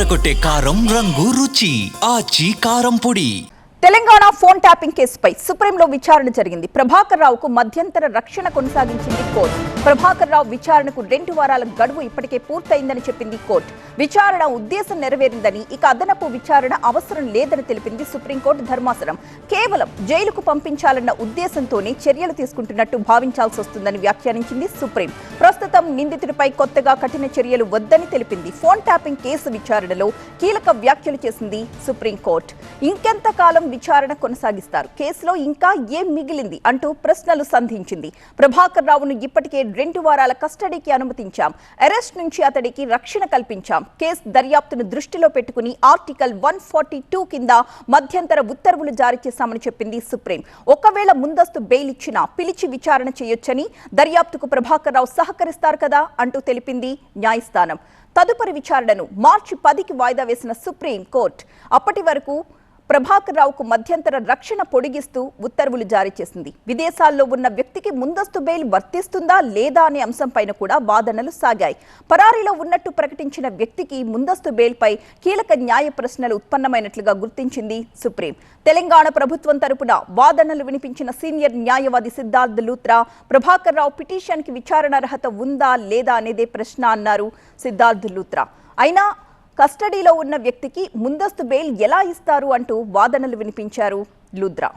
అదరగొట్టే కారం రంగు రుచి ఆచి కారం పొడి. తెలంగాణ ఫోన్ ట్యాపింగ్ కేసుపై సుప్రీంలో విచారణ జరిగింది. ప్రభాకర్ రావుకు మధ్యంతర రక్షణ కొనసాగించింది కోర్టు. ప్రభాకర్ రావు విచారణకు 2 వారాల గడువు ఇప్పటికే పూర్తయిందని చెప్పింది కోర్టు. విచారణ ఉద్దేశం నెరవేరిందని, ఇక అదనపు విచారణ అవసరం లేదని తెలిపింది సుప్రీంకోర్టు ధర్మాసనం. కేవలం జైలుకు పంపించాలన్న ఉద్దేశంతోనే చర్యలు తీసుకుంటున్నట్టు భావించాల్సి వస్తుందని వ్యాఖ్యానించింది సుప్రీం. ప్రస్తుతం నిందితుడిపై కొత్తగా కఠిన చర్యలు వద్దని తెలిపింది. ఫోన్ ట్యాపింగ్ కేసు విచారణలో కీలక వ్యాఖ్యలు చేసింది సుప్రీంకోర్టు. ఇంకెంతకాలం విచారణ కొనసాగిస్తారు, కేసులో ఇంకా ఏం మిగిలింది అంటూ ప్రశ్నలు సంధించింది. ప్రభాకర్ రావును ఇప్పటికే 2 వారాల కస్టడీకి అనుమతించాం, అరెస్ట్ నుంచి అతడికి రక్షణ కల్పించాం. కేసు దర్యాప్తును దృష్టిలో పెట్టుకుని ఆర్టికల్ 142 కింద మధ్యంతర ఉత్తర్వులు జారీ చేశామని చెప్పింది సుప్రీం. ఒకవేళ ముందస్తు బెయిల్ ఇచ్చినా పిలిచి విచారణ చేయొచ్చని, దర్యాప్తుకు ప్రభాకర్ రావు సహకరిస్తారు కదా అంటూ తెలిపింది న్యాయస్థానం. తదుపరి విచారణను మార్చి 10కి వాయిదా వేసిన సుప్రీం కోర్టు అప్పటి వరకు ప్రభాకర్ రావుకు మధ్యంతర రక్షణ పొడిగిస్తూ ఉత్తర్వులు జారీ చేసింది. విదేశాల్లో ఉన్న వ్యక్తికి ముందస్తు బెయిల్ వర్తిస్తుందా లేదా అనే అంశంపైన కూడా వాదనలు సాగాయి. పరారీలో ఉన్నట్టు ప్రకటించిన వ్యక్తికి ముందస్తు బెయిల్పై కీలక న్యాయ ప్రశ్నలు ఉత్పన్నమైనట్లుగా గుర్తించింది సుప్రీం. తెలంగాణ ప్రభుత్వం తరపున వాదనలు వినిపించిన సీనియర్ న్యాయవాది సిద్ధార్థ్ లూత్రా, ప్రభాకర్ రావు పిటిషన్కి విచారణ అర్హత ఉందా లేదా అనేదే ప్రశ్న అన్నారు సిద్ధార్థ్ లూత్రా. అయినా కస్టడీలో ఉన్న వ్యక్తికి ముందస్తు బెయిల్ ఎలా ఇస్తారు అంటూ వాదనలు వినిపించారు లూత్రా.